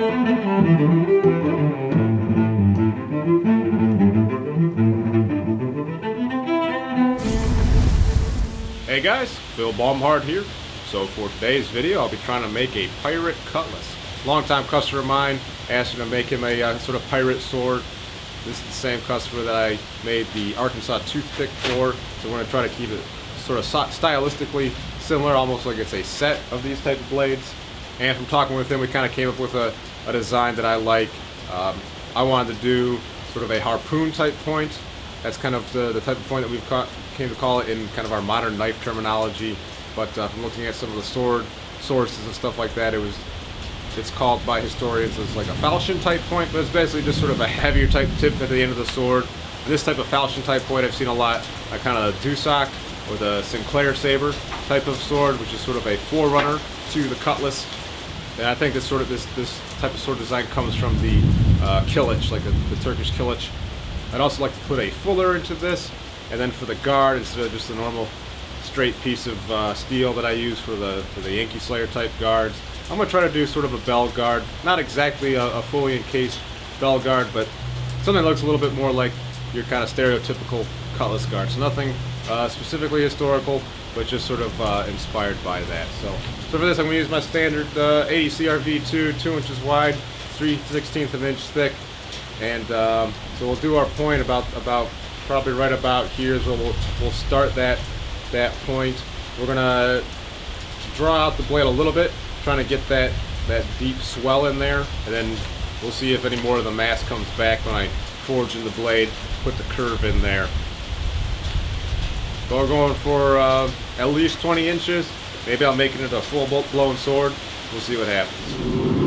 Hey guys, Bill Baumhardt here. So for today's video, I'll be trying to make a pirate cutlass. Longtime customer of mine asked me to make him a sort of pirate sword. This is the same customer that I made the Arkansas toothpick for, so we're going to try to keep it sort of stylistically similar, almost like it's a set of these type of blades. And from talking with him, we kind of came up with a design that I like. I wanted to do sort of a harpoon type point. That's kind of the type of point that we've came to call it in kind of our modern knife terminology. But from looking at some of the sword sources and stuff like that, it's called by historians as like a falchion type point, but it's basically just sort of a heavier type tip at the end of the sword. This type of falchion type point I've seen a lot, kind of Dussac or the Sinclair saber type of sword, which is sort of a forerunner to the cutlass. And I think this type of sword design comes from the kilich, like the Turkish kilich. I'd also like to put a fuller into this, and then for the guard, instead of just the normal straight piece of steel that I use for the Yankee Slayer type guards, I'm going to try to do sort of a bell guard. Not exactly a fully encased bell guard, but something that looks a little bit more like your kind of stereotypical cutlass guard. So nothing specifically historical, but just sort of inspired by that. So for this, I'm going to use my standard 80 CRV2, 2 inches wide, 3/16 of an inch thick. And so we'll do our point about probably right about here is where we'll start that point. We're gonna draw out the blade a little bit, trying to get that deep swell in there, and then we'll see if any more of the mass comes back when I forge in the blade, put the curve in there. So we're going for at least 20 inches. Maybe I'll make it into a full blown sword. We'll see what happens.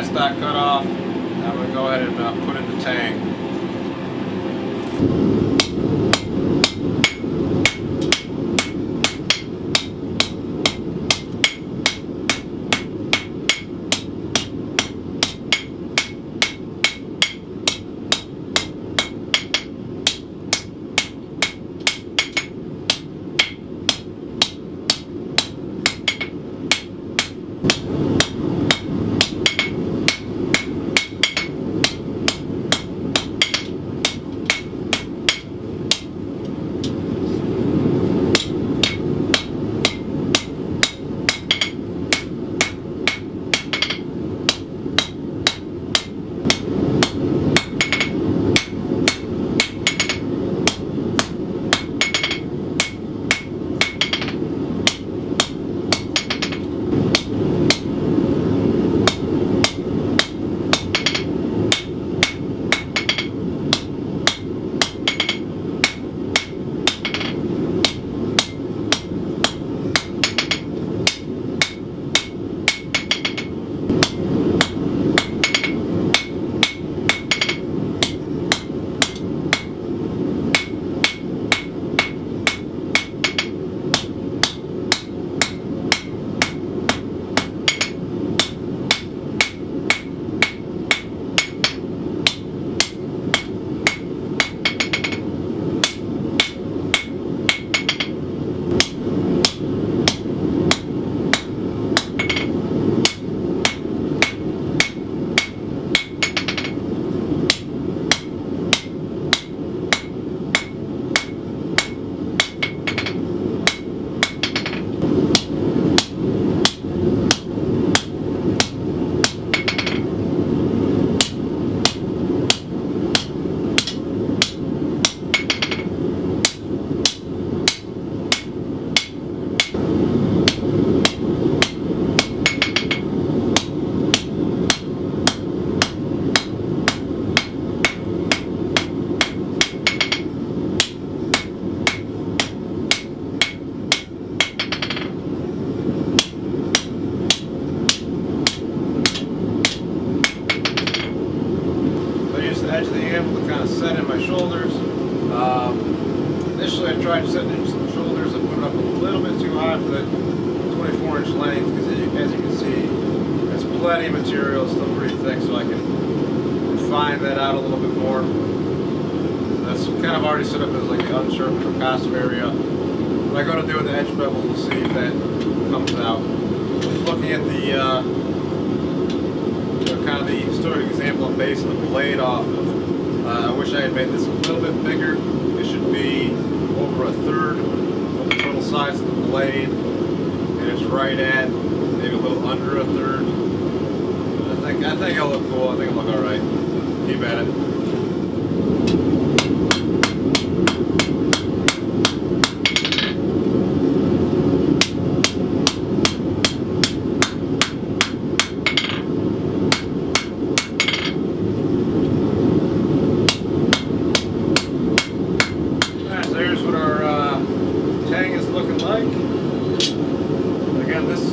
stock cut off. I'm going to go ahead and put in the tang. Edge of the handle to kind of set in my shoulders. Initially I tried setting in some shoulders and put it up a little bit too high for that 24-inch length because as you can see, there's plenty of material, still pretty thick, so I can refine that out a little bit more. That's kind of already set up as like the unsharpened percussive area. What I go to do with the edge bevel, we'll see if that comes out. Looking at the kind of the historic example of basing the blade off of. I wish I had made this a little bit bigger. It should be over a third of the total size of the blade, and it's right at maybe a little under a third. I think it'll look cool. I think it'll look all right. Keep at it. Again, this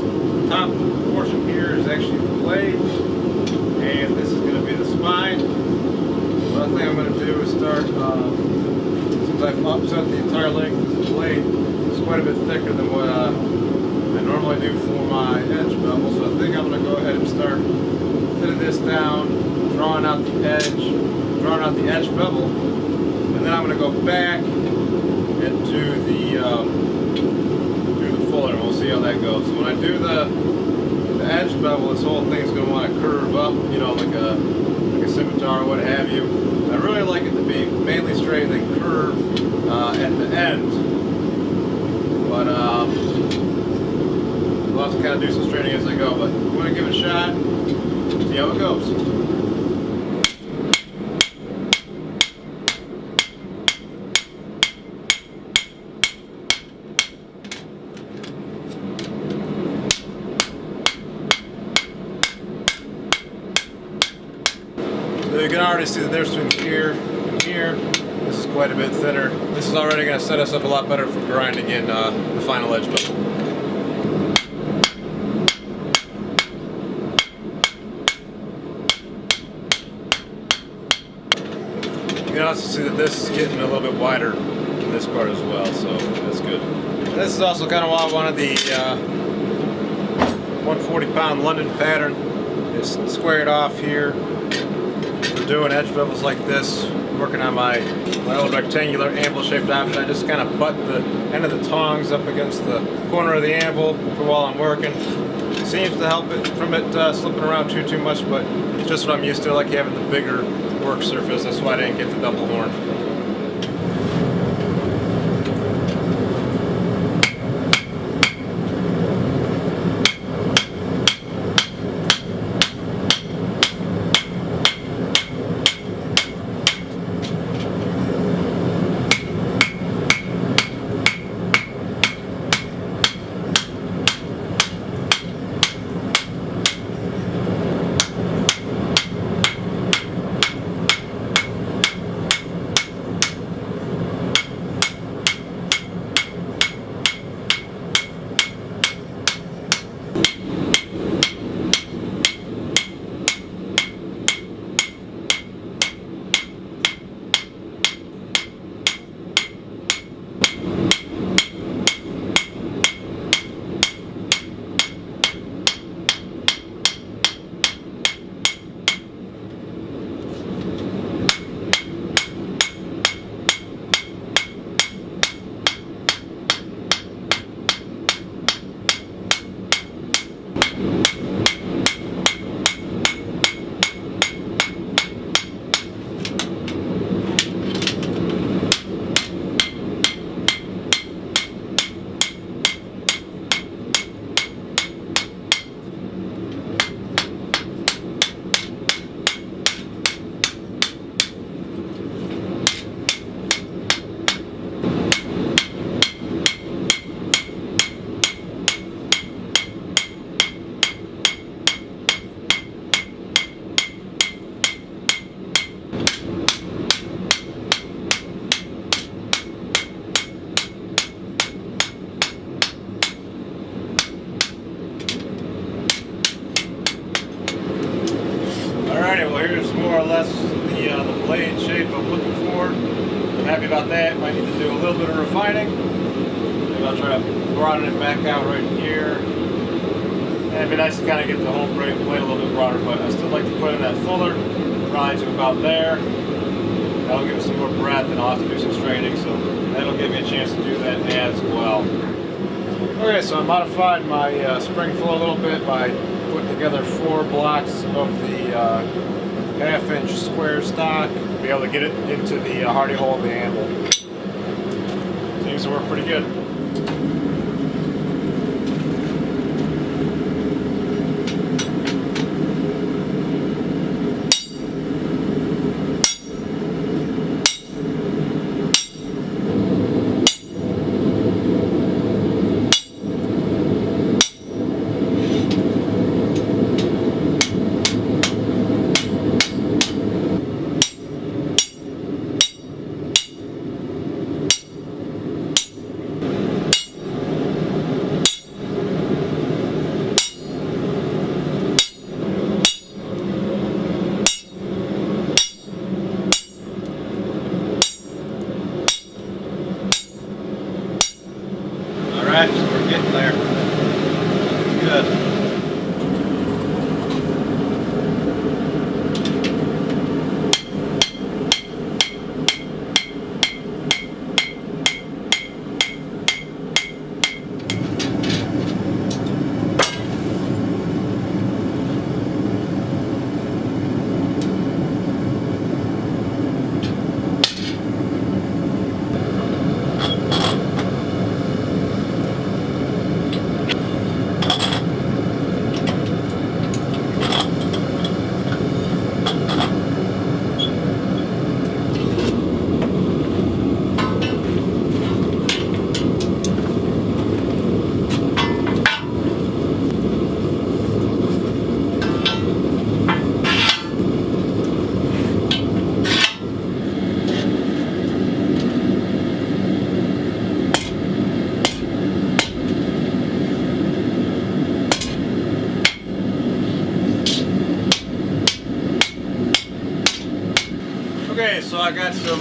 top portion here is actually the blade, and this is going to be the spine. The other thing I'm going to do is start, since I've upset the entire length of the blade, it's quite a bit thicker than what I normally do for my edge bevel, so I think I'm going to go ahead and start thinning this down, drawing out the edge bevel, and then I'm going to go back and do the fuller, and we'll see how that goes. So when I do the edge bevel, this whole thing's going to want to curve up, you know, like a scimitar or what have you. I really like it to be mainly straight and then curve at the end, but I'll have to kind of do some straightening as I go, but I'm going to give it a shot, see how it goes. You can already see the difference between here and here. This is quite a bit thinner. This is already going to set us up a lot better for grinding in the final edge bevel. also see that this is getting a little bit wider than this part as well, so that's good. And this is also kind of why I wanted the 140-pound London pattern. It's squared off here. For doing edge bevels like this, working on my old rectangular anvil-shaped option, I just kind of butt the end of the tongs up against the corner of the anvil for while I'm working. It seems to help it from it slipping around too much, but it's just what I'm used to. I like having the bigger work surface. That's why I didn't get the double horn. Well, here's more or less the blade shape I'm looking for. I'm happy about that. Might need to do a little bit of refining. Maybe I'll try to broaden it back out right here. And it'd be nice to kind of get the whole blade a little bit broader, but I still like to put in that fuller, probably to about there. That'll give us some more breadth, and I'll have to do some straining, so that'll give me a chance to do that as well. Okay, so I modified my spring flow a little bit by putting together 4 blocks of the half-inch square stock to be able to get it into the hardy hole of the anvil. Seems to work pretty good. Alright, so we're getting there. Good. so I got some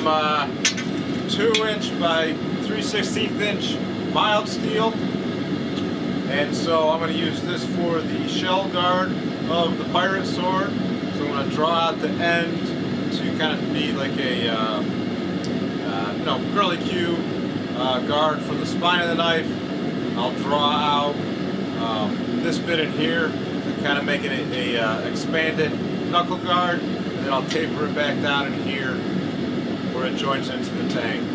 2" by 3/16 inch mild steel, and so I'm going to use this for the shell guard of the pirate sword. So I'm going to draw out the end to kind of be like a curlicue guard from the spine of the knife. I'll draw out this bit in here to kind of make it a expanded knuckle guard, and then I'll taper it back down in here where it joins into the tang.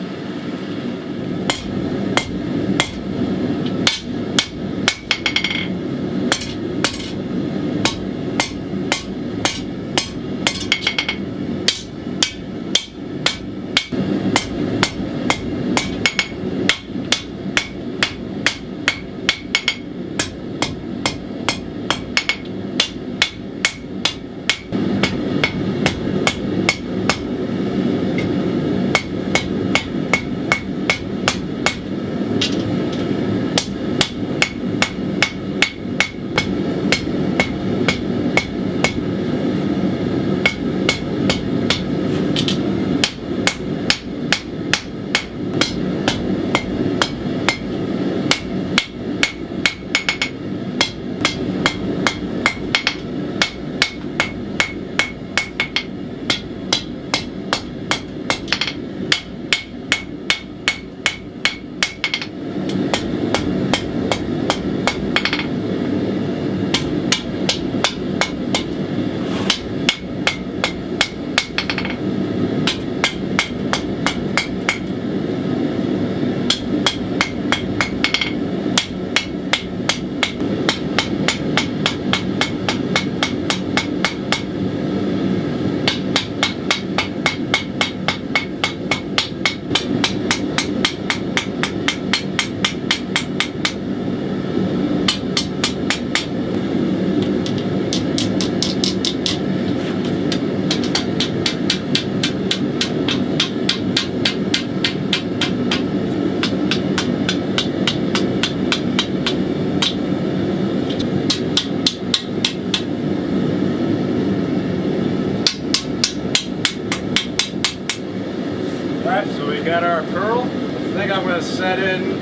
Alright, so we got our curl. I think I'm going to set in,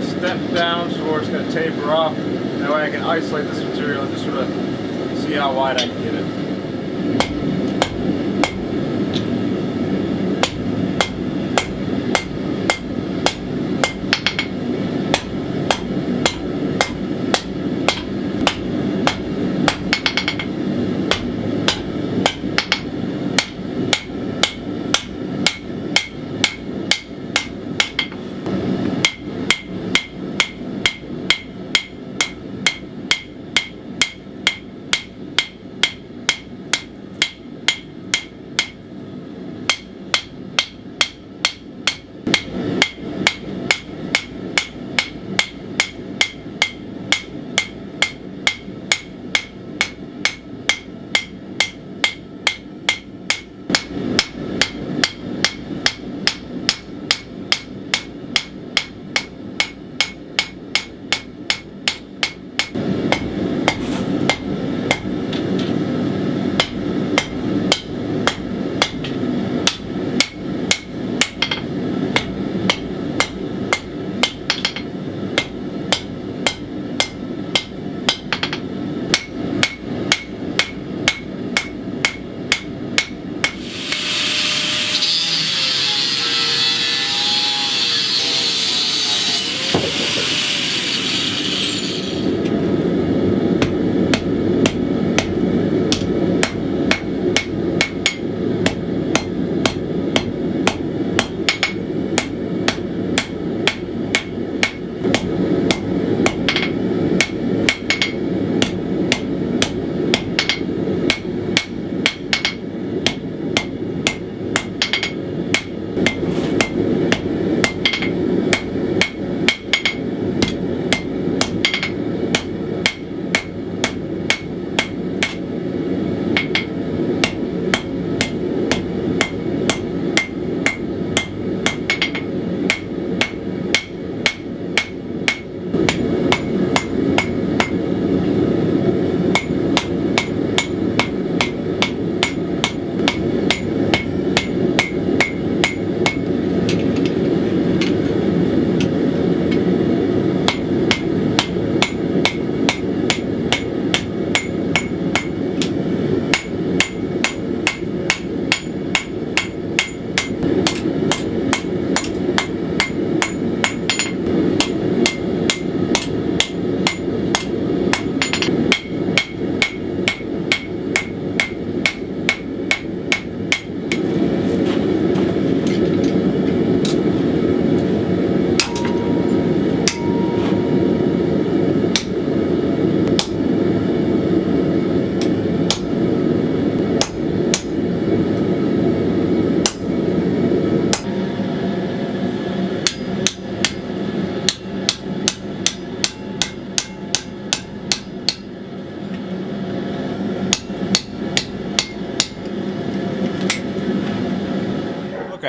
step down so where it's going to taper off. That way I can isolate this material and just sort of see how wide I can get it.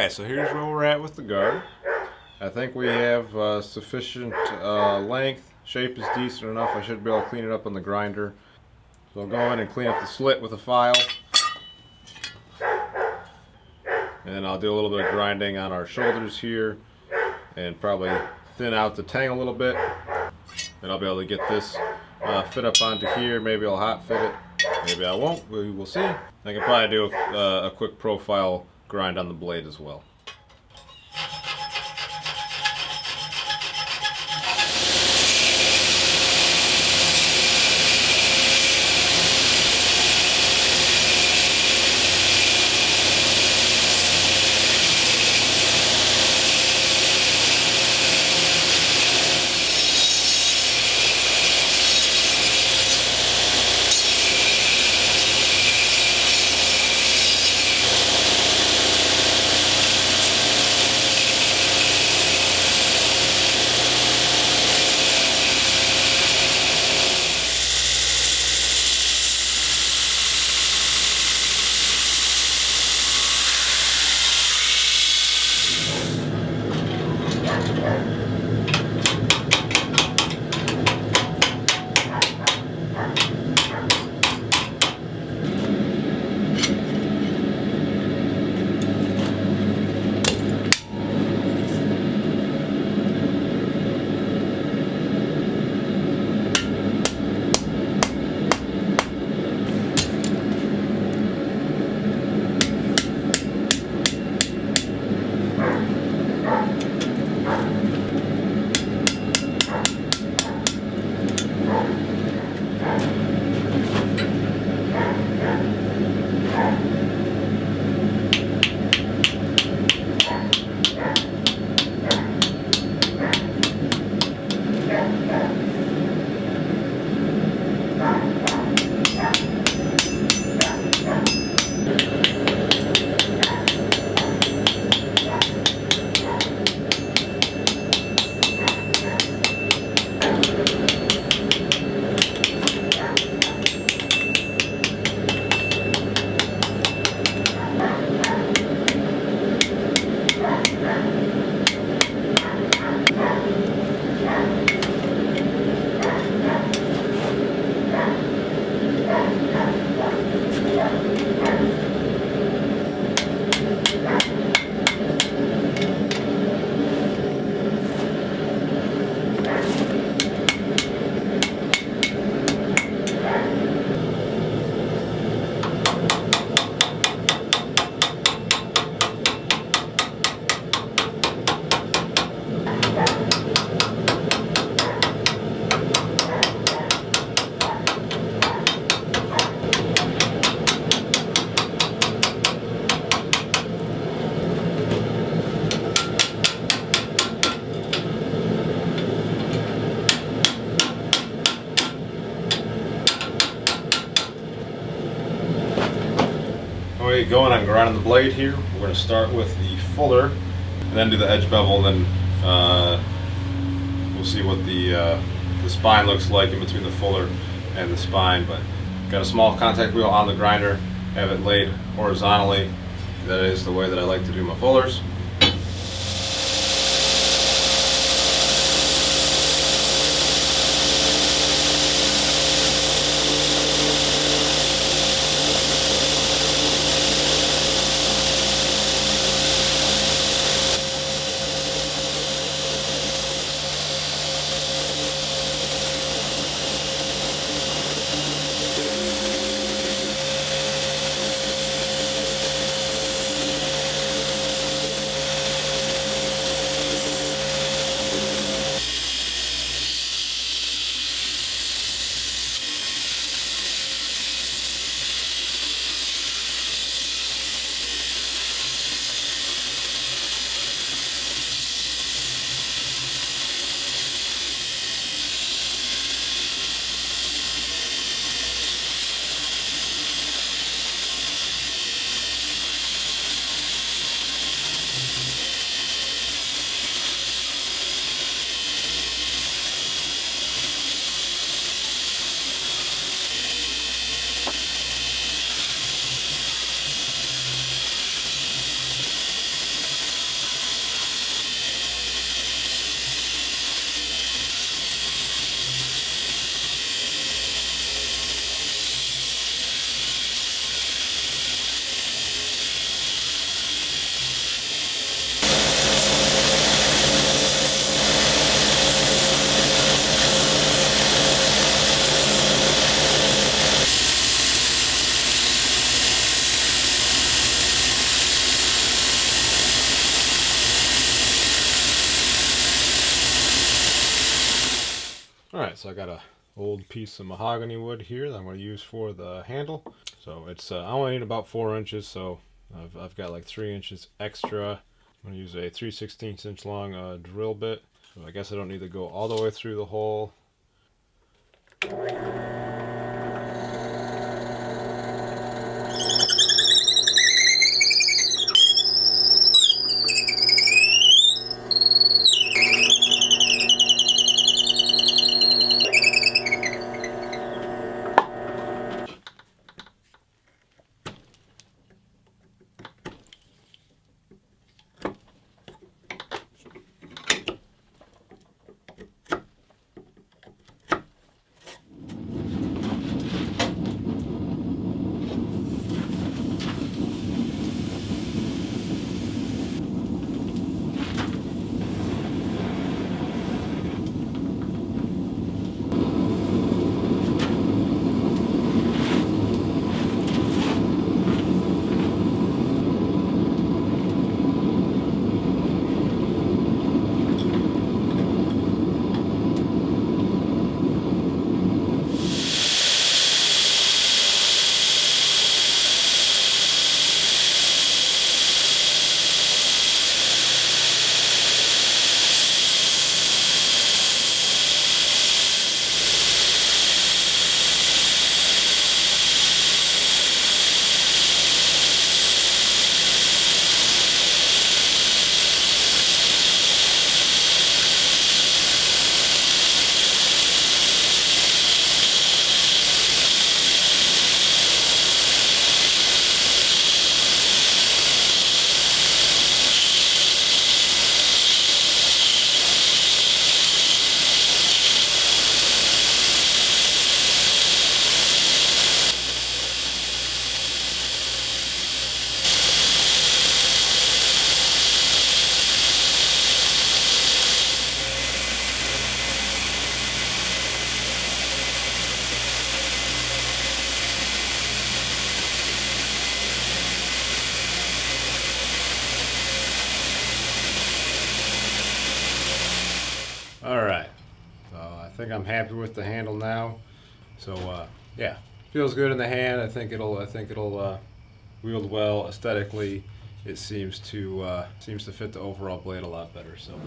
Okay, so here's where we're at with the guard. I think we have sufficient length. Shape is decent enough. I should be able to clean it up on the grinder. So I'll go in and clean up the slit with a file. And then I'll do a little bit of grinding on our shoulders here and probably thin out the tang a little bit. Then I'll be able to get this fit up onto here. Maybe I'll hot fit it. Maybe I won't. We will see. I can probably do a quick profile grind on the blade as well. Going on grinding the blade here. We're going to start with the fuller and then do the edge bevel, and then we'll see what the spine looks like in between the fuller and the spine. But got a small contact wheel on the grinder, have it laid horizontally. That is the way that I like to do my fullers. Alright, so I got a old piece of mahogany wood here that I'm going to use for the handle. So it's I only need about 4 inches, so I've got like 3 inches extra. I'm going to use a 3/16 inch long drill bit. So I guess I don't need to go all the way through the hole. Alright, so I think I'm happy with the handle now. So yeah, feels good in the hand. I think it'll wield well aesthetically. It seems to fit the overall blade a lot better. So.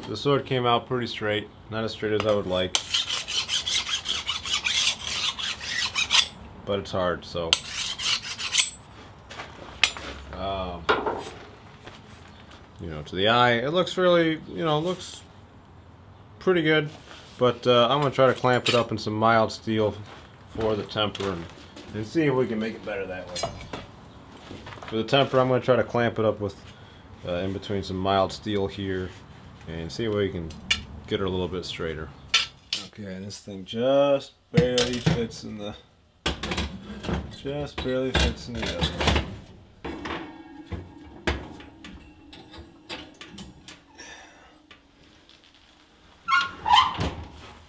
The sword came out pretty straight, not as straight as I would like, but it's hard, so you know, to the eye it looks fairly, you know, looks pretty good, but I'm gonna try to clamp it up in some mild steel for the temper and see if we can make it better that way. For the temper, I'm gonna try to clamp it up with in between some mild steel here and see if we can get her a little bit straighter. Okay, this thing just barely fits in the other.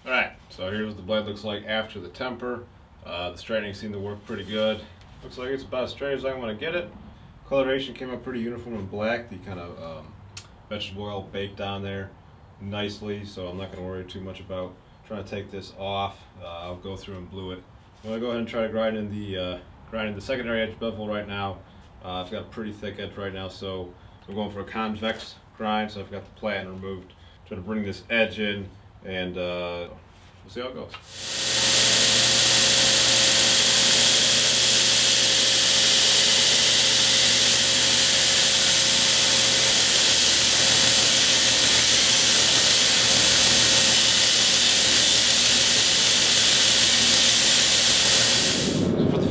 Alright, so here's what the blade looks like after the temper. The straightening seemed to work pretty good. Looks like it's about as straight as I want to get it. Coloration came out pretty uniform in black. The kind of vegetable oil baked down there nicely, so I'm not going to worry too much about trying to take this off. I'll go through and glue it. I'm going to go ahead and try to grind in the secondary edge bevel right now. I've got a pretty thick edge right now, so I'm going for a convex grind, so I've got the platen removed. Try to bring this edge in, and we'll see how it goes.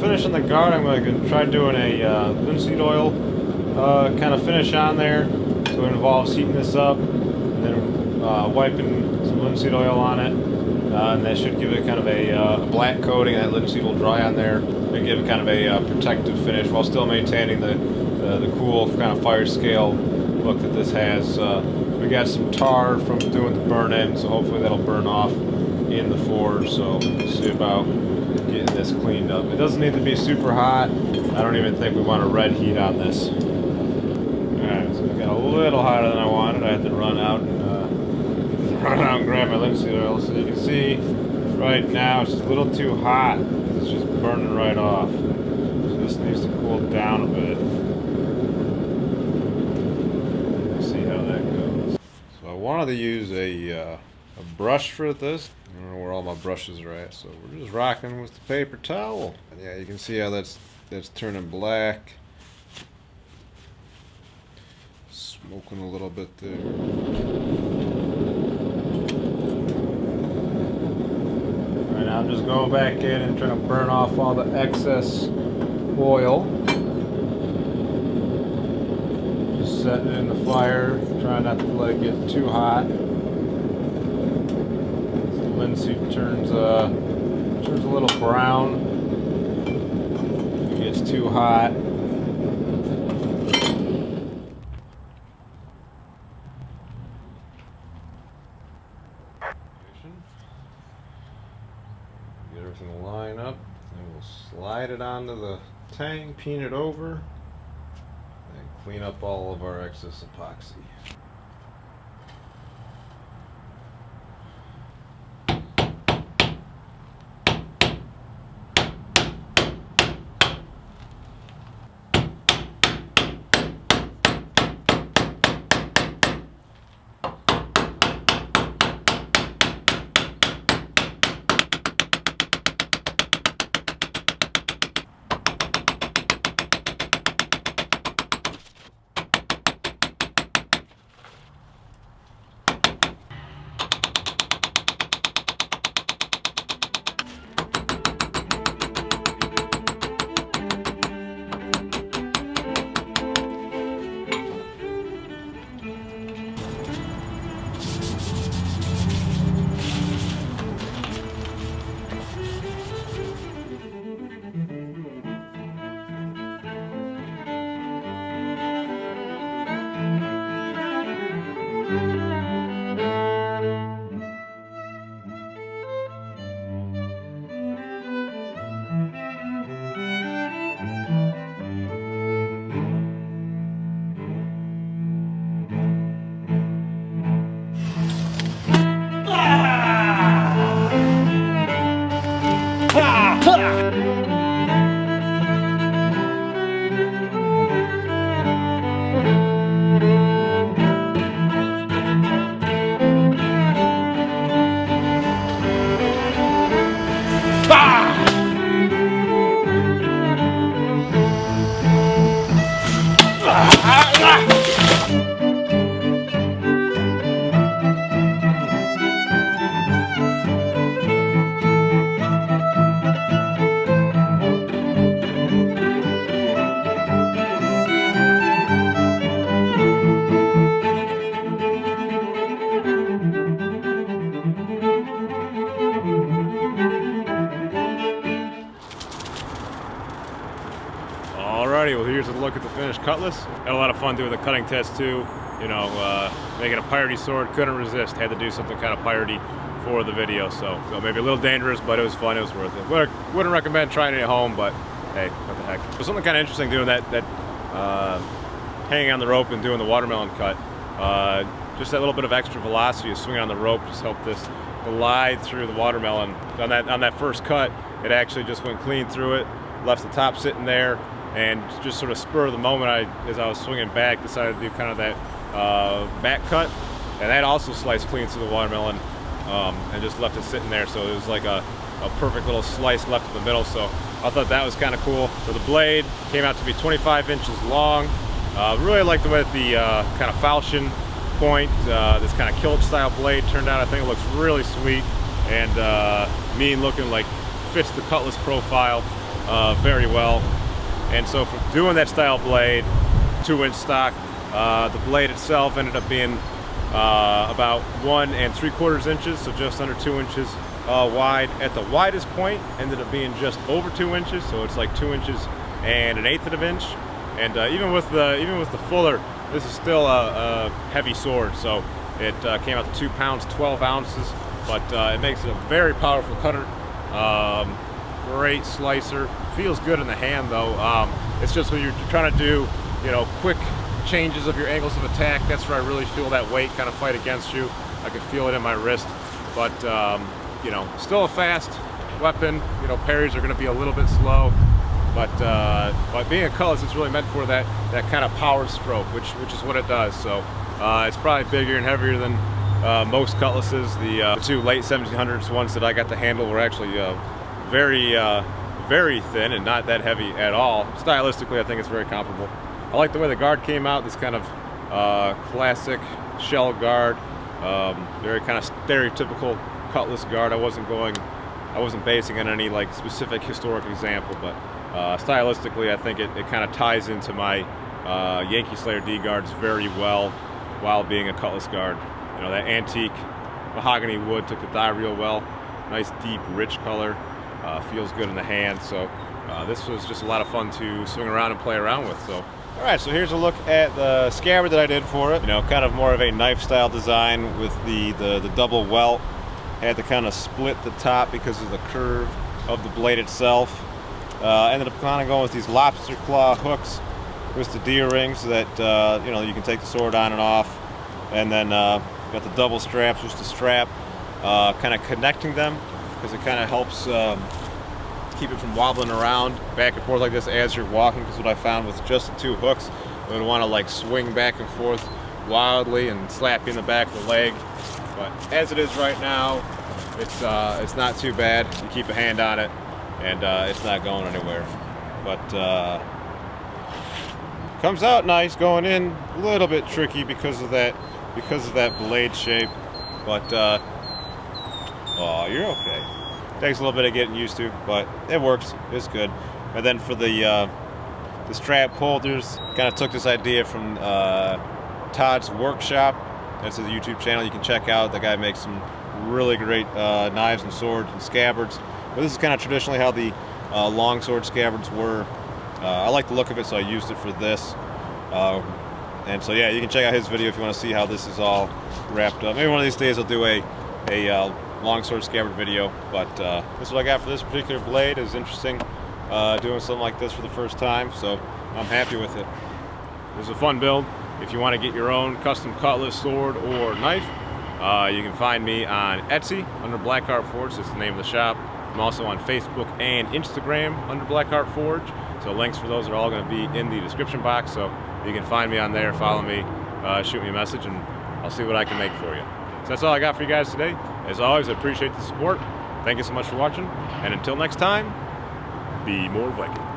Finish on the guard, I'm going to try doing a linseed oil kind of finish on there. So it involves heating this up and then wiping some linseed oil on it, and that should give it kind of a black coating. That linseed will dry on there and give it kind of a protective finish while still maintaining the cool kind of fire scale look that this has. We got some tar from doing the burn in, so hopefully that'll burn off in the forge, so we'll see about getting this cleaned up. It doesn't need to be super hot. I don't even think we want a red heat on this. Alright, so it got a little hotter than I wanted. I had to run out and grab my linseed oil. So you can see right now it's just a little too hot. It's just burning right off. So this needs to cool down a bit. See how that goes. So I wanted to use a brush for this. I don't know where all my brushes are at, so we're just rocking with the paper towel. And yeah, you can see how that's turning black. Smoking a little bit there. Right now I'm just going back in and trying to burn off all the excess oil. Just setting it in the fire, trying not to let it get too hot. Linseed turns a little brown. It gets too hot. Get everything to line up, and we'll slide it onto the tank, peen it over, and clean up all of our excess epoxy. Alrighty, well here's a look at the finished cutlass. Had a lot of fun doing the cutting test too. You know, making a piratey sword, couldn't resist. Had to do something kind of piratey for the video, so maybe a little dangerous, but it was fun, it was worth it. Wouldn't recommend trying it at home, but hey, what the heck. It was something kind of interesting doing that hanging on the rope and doing the watermelon cut. Just that little bit of extra velocity of swinging on the rope just helped this glide through the watermelon. On that first cut, it actually just went clean through it, left the top sitting there, and just sort of spur of the moment, as I was swinging back, decided to do kind of that back cut, and that also sliced clean through the watermelon, and just left it sitting there. So it was like a perfect little slice left in the middle. So I thought that was kind of cool. So the blade came out to be 25 inches long. Really like the way that the kind of falchion point, this kind of kilch style blade turned out. I think it looks really sweet and mean looking, like fits the cutlass profile very well. And so for doing that style blade, 2-inch stock, the blade itself ended up being about 1 3/4 inches, so just under 2 inches wide. At the widest point, ended up being just over 2 inches, so it's like 2 inches and 1/8 of an inch. And even with the fuller, this is still a heavy sword. So it came out to 2 pounds 12 ounces. but it makes it a very powerful cutter. Great slicer. Feels good in the hand though. It's just when you're trying to do, quick changes of your angles of attack, that's where I really feel that weight kind of fight against you. I can feel it in my wrist, but still a fast weapon. Parries are going to be a little bit slow, but being a cutlass, it's really meant for that kind of power stroke, which is what it does. So it's probably bigger and heavier than most cutlasses. The two late 1700s ones that I got to handle were actually very thin and not that heavy at all. Stylistically, I think it's very comparable. I like the way the guard came out, this kind of classic shell guard, very kind of stereotypical cutlass guard. I wasn't basing on any like specific historic example, but stylistically, I think it kind of ties into my Yankee Slayer D guards very well while being a cutlass guard. That antique mahogany wood took the dye real well. Nice, deep, rich color. Feels good in the hand. So this was just a lot of fun to swing around and play around with. So. All right, so here's a look at the scabbard that I did for it. Kind of more of a knife-style design with the double welt. Had to kind of split the top because of the curve of the blade itself. Ended up kind of going with these lobster claw hooks with the D-ring so that you can take the sword on and off. And then got the double straps, just the strap, kind of connecting them because it kind of helps keep it from wobbling around back and forth like this as you're walking, because what I found with just the two hooks, I would want to like swing back and forth wildly and slap you in the back of the leg. But as it is right now, it's not too bad. You keep a hand on it and it's not going anywhere. But comes out nice going in, a little bit tricky because of that blade shape. But oh, you're okay. Takes a little bit of getting used to, but it works. It's good. And then for the strap holders, kind of took this idea from Todd's Workshop. That's his YouTube channel you can check out. The guy makes some really great knives and swords and scabbards. But this is kind of traditionally how the longsword scabbards were. I like the look of it, so I used it for this. And so yeah, you can check out his video if you want to see how this is all wrapped up. Maybe one of these days I'll do a longsword scabbard video, but this is what I got for this particular blade. Is interesting doing something like this for the first time, so I'm happy with it. This is a fun build. If you want to get your own custom cutlass, sword, or knife, you can find me on Etsy under Blackheart Forge. That's the name of the shop. I'm also on Facebook and Instagram under Blackheart Forge, so links for those are all going to be in the description box, so you can find me on there, follow me, shoot me a message, and I'll see what I can make for you. So that's all I got for you guys today. As always, I appreciate the support. Thank you so much for watching, and until next time, be more Viking.